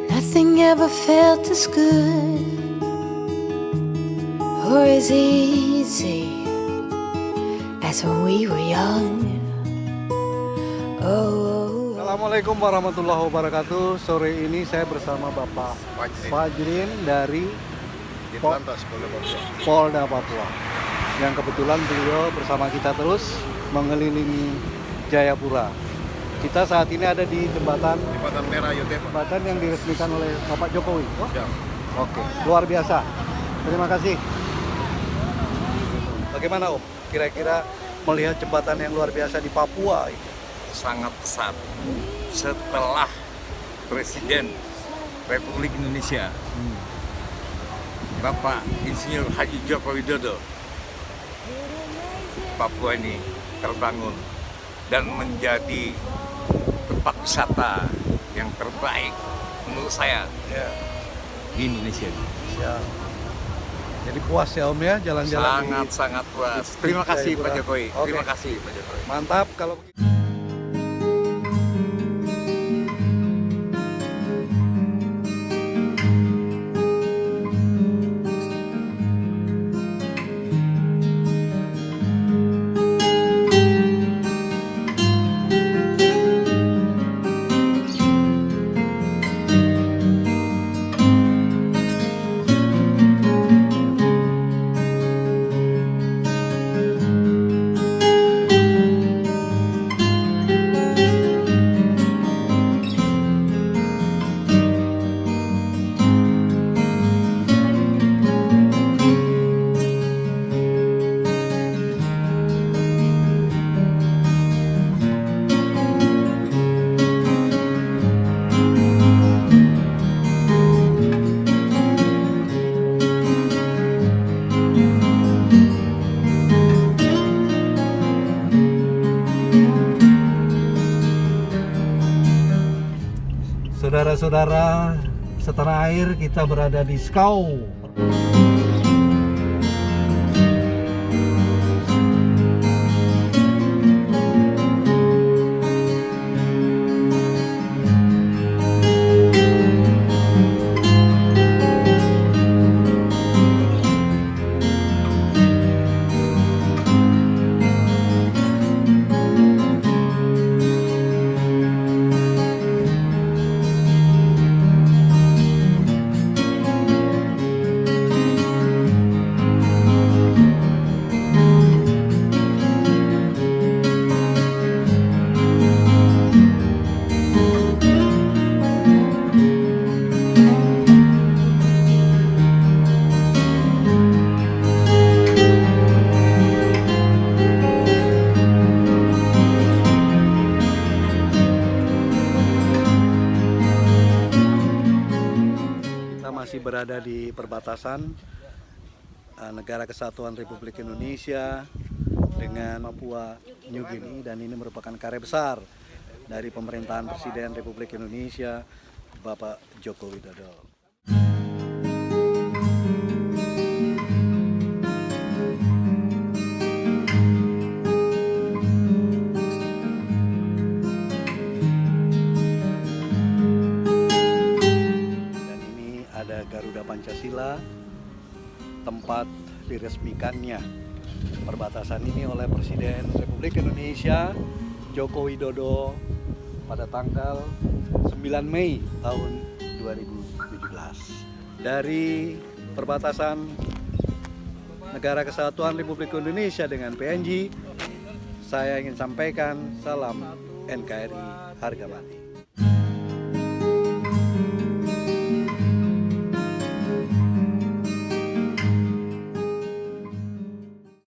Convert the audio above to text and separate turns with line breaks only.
Nothing ever felt as good or as easy as when we were young. Oh.
Assalamualaikum warahmatullahi wabarakatuh. Sore ini saya bersama Bapak Fajrin dari Polda Papua. Yang kebetulan beliau bersama kita terus mengelilingi Jayapura. Kita saat ini ada di jembatan
Merah Yotepa.
Jembatan yang diresmikan oleh Bapak Jokowi. Oh?
Ya.
Oke, luar biasa. Terima kasih. Bagaimana Om? Kira-kira melihat jembatan yang luar biasa di Papua ini?
Sangat pesat. Setelah Presiden Republik Indonesia Bapak Insinyur Haji Joko Widodo, Papua ini terbangun dan menjadi tempat wisata yang terbaik menurut saya di Indonesia.
Ya. Jadi puas ya Om ya jalan-jalan.
Sangat puas. Terima kasih Pak Jokowi.
Oke.
Terima kasih Pak Jokowi.
Mantap kalau begitu. Saudara-saudara, setanah air, kita berada di Skau. Masih berada di perbatasan Negara Kesatuan Republik Indonesia dengan Papua New Guinea, dan ini merupakan karya besar dari pemerintahan Presiden Republik Indonesia Bapak Joko Widodo. Garuda Pancasila, tempat diresmikannya perbatasan ini oleh Presiden Republik Indonesia Joko Widodo pada tanggal 9 Mei tahun 2017. Dari perbatasan Negara Kesatuan Republik Indonesia dengan PNG, saya ingin sampaikan salam NKRI harga mati.